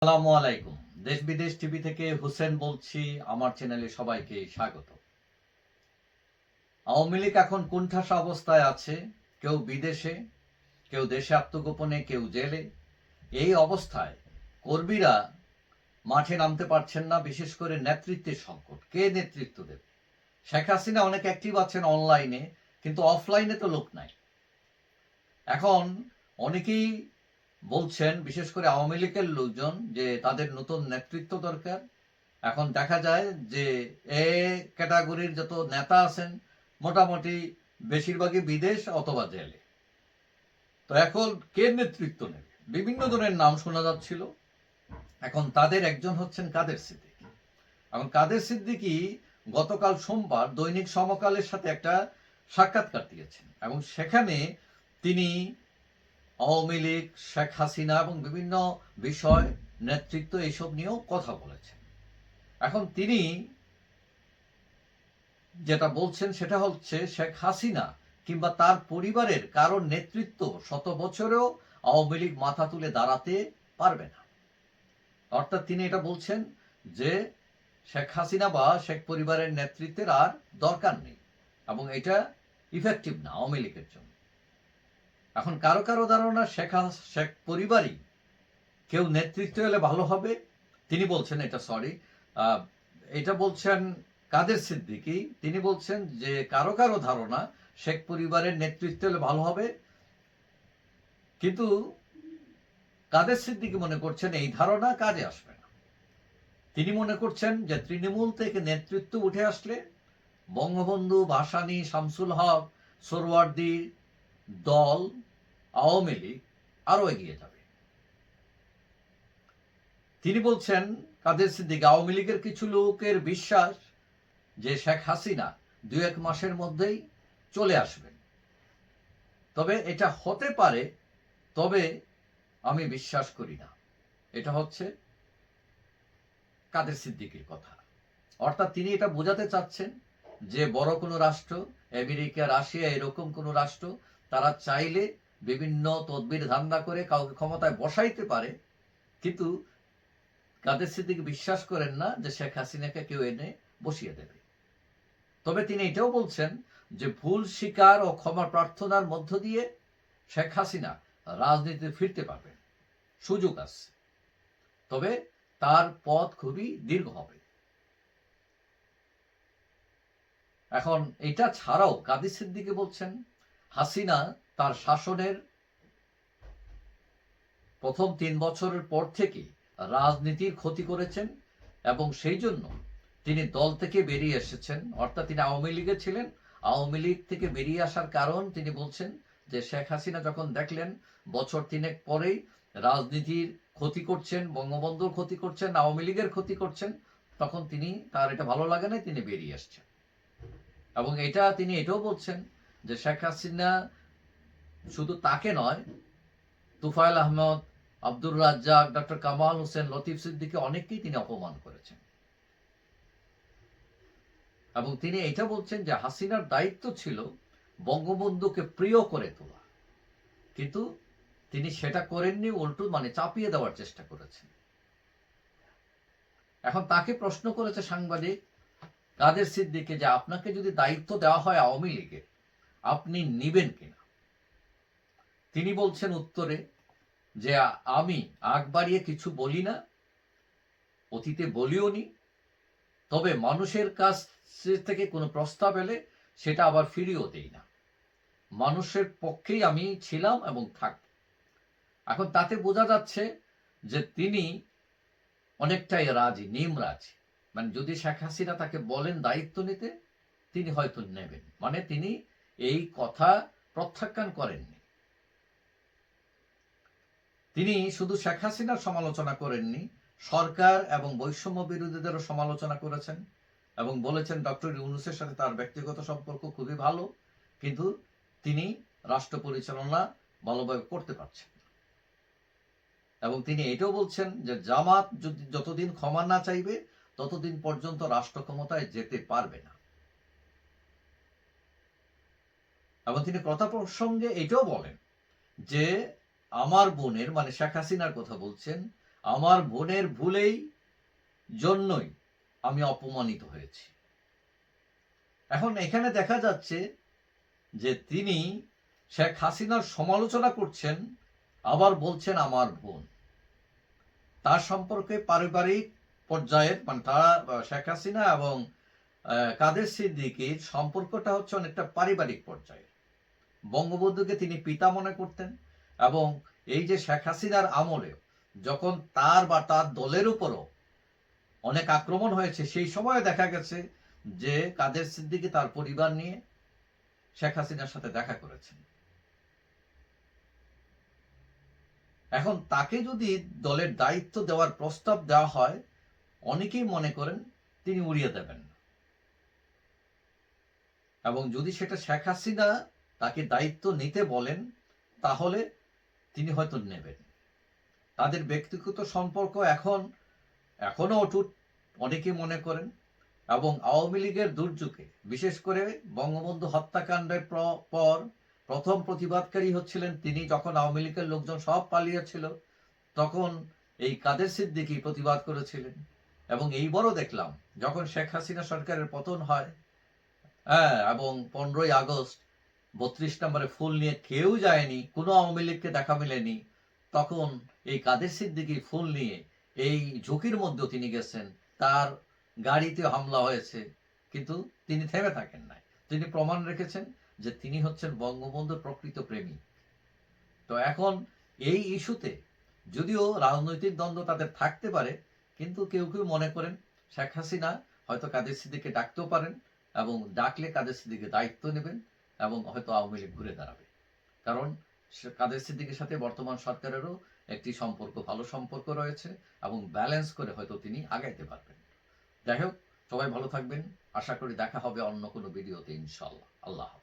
আসসালামু আলাইকুম। দেশ বিদেশ টিভি থেকে হোসেন বলছি। আমার চ্যানেলে সবাইকে স্বাগত। আওয়ামী লীগ এখন কোণঠাসা অবস্থায় আছে। কেউ বিদেশে, কেউ দেশে আত্মগোপনে, কেউ জেলে। এই অবস্থায় কর্মীরা মাঠে নামতে পারছেন না, বিশেষ করে নেতৃত্বের সংকট। কে নেতৃত্ব দেবে? শেখ হাসিনা অনেক অ্যাক্টিভ আছেন অনলাইনে, কিন্তু অফলাইনে তো লোক নাই। এখন অনেকেই বলছেন, বিশেষ করে আওয়ামী লীগের লোকজন, যে তাদের নতুন নেতৃত্ব দরকার। এখন দেখা যায় যে এ ক্যাটাগরির যত নেতা আছেন মোটামুটি বেশিরভাগই বিদেশ অথবা জেলে। তো এখন কে নেতৃত্ব নেবে? বিভিন্ন ধরনের নাম শোনা যাচ্ছিল। এখন তাদের একজন হচ্ছেন কাদের সিদ্দিকী। এখন কাদের সিদ্দিকী গতকাল সোমবার দৈনিক সমকালের সাথে একটা সাক্ষাৎকার দিয়েছেন, এবং সেখানে তিনি আওয়ামী লীগ, শেখ হাসিনা এবং বিভিন্ন বিষয়, নেতৃত্ব, এইসব নিয়েও কথা বলেছেন। এখন তিনি যেটা বলছেন সেটা হচ্ছে, শেখ হাসিনা কিংবা তার পরিবারের কারোর নেতৃত্ব শত বছরেও আওয়ামী লীগ মাথা তুলে দাঁড়াতে পারবে না। অর্থাৎ তিনি এটা বলছেন যে শেখ হাসিনা বা শেখ পরিবারের নেতৃত্বের আর দরকার নেই, এবং এটা ইফেক্টিভ না আওয়ামী লীগের জন্য। এখন কারো কারো ধারণা শেখ পরিবারই কেউ নেতৃত্ব এলে ভালো হবে। তিনি বলছেন এটা বলছেন কাদের সিদ্দিকী। তিনি বলছেন যে কারো কারো ধারণা শেখ পরিবারের নেতৃত্ব এলে ভালো হবে, কিন্তু কাদের সিদ্দিকী মনে করছেন এই ধারণা কাজে আসবে না। তিনি মনে করছেন যে তৃণমূল থেকে নেতৃত্ব উঠে আসলে বঙ্গবন্ধু, ভাসানী, শামসুল হক, সোহরাওয়ার্দী দল, আওয়ামী লীগ আরো এগিয়ে যাবে। তিনি বলছেন, কাদের সিদ্দিকী, আওয়ামী লীগের কিছু লোকের বিশ্বাস যে শেখ হাসিনা 2-1 মাসের মধ্যেই চলে আসবেন। তবে এটা হতে পারে, তবে আমি বিশ্বাস করি না। এটা হচ্ছে কাদের সিদ্দিকীর কথা। অর্থাৎ তিনি এটা বোঝাতে চাচ্ছেন যে বড় কোনো রাষ্ট্র, আমেরিকা, রাশিয়া, এরকম কোনো রাষ্ট্র, তারা চাইলে বিভিন্ন তদবির ধান্দা করে কাউকে ক্ষমতায় বসাইতে পারে, কিন্তু কাদের সিদ্দিকী বিশ্বাস করেন না যে শেখ হাসিনাকে কেউ এনে বসিয়ে দেবে। তবে তিনি এটাও বলছেন যে ভুল স্বীকার ও ক্ষমা প্রার্থনার মধ্য দিয়ে শেখ হাসিনা রাজনীতিতে ফিরতে পারবেন, সুযোগ আছে। তবে তার পথ খুবই দীর্ঘ হবে। এখন এটা ছাড়াও কাদের সিদ্দিকী বলছেন, হাসিনা তার শাসনের প্রথম 3 বছরের পর থেকে রাজনীতির ক্ষতি করেছেন, এবং সেই জন্য তিনি দল থেকে বেরিয়ে এসেছেন। অর্থাৎ তিনি আওয়ামী লীগে ছিলেন, আওয়ামী লীগ থেকে বেরিয়ে আসার কারণ তিনি বলছেন যে শেখ হাসিনা যখন দেখলেন বছর 3 পরেই রাজনীতির ক্ষতি করছেন, বঙ্গবন্ধুর ক্ষতি করছেন, আওয়ামী লীগের ক্ষতি করছেন, তখন তার এটা ভালো লাগে না, তিনি বেরিয়ে আসছেন। এবং তিনি এটাও বলছেন যে শেখ হাসিনা শুধু তাকে নয়, তুফাইল আহমদ, আব্দুর রাজ্জাক, ডক্টর কামাল হোসেন, লতিফ সিদ্দিকী অনেককেই তিনি অপমান করেছেন। এবং তিনি এটা বলছেন যে হাসিনার দায়িত্ব ছিল বঙ্গবন্ধুকে প্রিয় করে তোলা, কিন্তু তিনি সেটা করেননি, উল্টো চাপিয়ে দেওয়ার চেষ্টা করেছেন। এখন তাকে প্রশ্ন করেছে সাংবাদিক কাদের সিদ্দিকী যে আপনাকে যদি দায়িত্ব দেওয়া হয় আওয়ামী লীগের, আপনি নিবেন কিনা? তিনি বলছেন উত্তরে যে আমি আগ বাড়িয়ে কিছু বলি না, অতীতে বলিও নি, তবে মানুষের কাছ থেকে কোনো প্রস্তাব এলে সেটা আবার ফিরিয়েও দেই না। মানুষের পক্ষেই আমি ছিলাম এবং থাকব। এখন তাতে বোঝা যাচ্ছে যে তিনি অনেকটাই রাজি, নিমরাজি। যদি শেখ হাসিনা তাকে বলেন দায়িত্ব নিতে, তিনি হয়তো নেবেন। তিনি এই কথা প্রত্যাখ্যান করেননি। তিনি শুধু শেখ হাসিনার সমালোচনা করেননি, সরকার এবং বৈষম্য বিরোধীদেরও সমালোচনা করেছেন, এবং বলেছেন ডক্টর ইউনূসের সাথে তার ব্যক্তিগত সম্পর্ক খুবই ভালো, কিন্তু তিনি রাষ্ট্র পরিচালনা ভালোভাবে করতে পারছেন না। এবং তিনি এটাও বলছেন যে জামাত যতদিন ক্ষমা না চাইবে ততদিন পর্যন্ত রাষ্ট্র ক্ষমতায় যেতে পারবে না। এবং তিনি কথা প্রসঙ্গে এটাও বলেন যে আমার বোনের, শেখ হাসিনার কথা বলছেন, আমার বোনের ভুলেই জন্যই আমি অপমানিত হয়েছি। এখন এখানে দেখা যাচ্ছে যে তিনি শেখ হাসিনার সমালোচনা করছেন, আবার বলছেন আমার বোন। তার সম্পর্কে পারিবারিক পর্যায়ের মানে তারা শেখ হাসিনা এবং কাদের সিদ্দিকীর সম্পর্কটা হচ্ছে অনেকটা পারিবারিক পর্যায়ে। বঙ্গবন্ধুকে তিনি পিতা মনে করতেন, এবং এই যে শেখ হাসিনার আমলে যখন তার বা তার দলের উপরও অনেক আক্রমণ হয়েছে, সেই সময় দেখা গেছে যে কাদের সিদ্দিকী তার পরিবার নিয়ে শেখ হাসিনার সাথে দেখা করেছেন। এখন তাকে যদি দলের দায়িত্ব দেওয়ার প্রস্তাব দেওয়া হয়, অনেকেই মনে করেন তিনি উড়িয়ে দেবেন, এবং যদি সেটা শেখ হাসিনা তাকে দায়িত্ব নিতে বলেন তাহলে তিনি হয়তো নেবেন। তাদের ব্যক্তিগত সম্পর্ক এখনো অটুট অনেকেই মনে করেন, এবং আওয়ামী লীগের দুর্যোগে বিশেষ করে বঙ্গবন্ধু হত্যাকাণ্ডের পর প্রথম প্রতিবাদকারী হচ্ছিলেন তিনি। যখন আওয়ামী লীগের লোকজন সব পালিয়েছিল, তখন এই কাদের সিদ্দিকী প্রতিবাদ করেছিলেন। এবং এইবারও দেখলাম যখন শেখ হাসিনা সরকারের পতন হয়, হ্যাঁ, এবং 15ই আগস্ট 32 নম্বরে ফুল নিয়ে কেউ যায়নি, কোনো আওয়ামী লীগকে দেখা মেলেনি, তখন এই কাদের সিদ্দিকী ফুল নিয়ে এই ঝুঁকির মধ্যেও তিনি গেছেন। তার গাড়িতে হামলা হয়েছে, কিন্তু তিনি থেমে থাকেন নাই। তিনি প্রমাণ রেখেছেন যে তিনি হচ্ছেন বঙ্গবন্ধুর প্রকৃত প্রেমী। তো এখন এই ইস্যুতে যদিও রাজনৈতিক দ্বন্দ্ব তাদের থাকতে পারে, কিন্তু কেউ কেউ মনে করেন শেখ হাসিনা হয়তো কাদের সিদ্দিকীকে ডাকতেও পারেন, এবং ডাকলে কাদের সিদ্দিকী দায়িত্ব নেবেন, এবং হয়তো আওয়ামী লীগ ঘুরে দাঁড়াবে। কারণ কাদের সিদ্দিকীর সাথে বর্তমান সরকারেরও একটি ভালো সম্পর্ক রয়েছে, এবং ব্যালেন্স করে হয়তো তিনি আগাইতে পারবেন। যাই হোক, সবাই ভালো থাকবেন। আশা করি দেখা হবে অন্য কোনো ভিডিওতে, ইনশাআল্লাহ। আল্লাহ হাফেজ।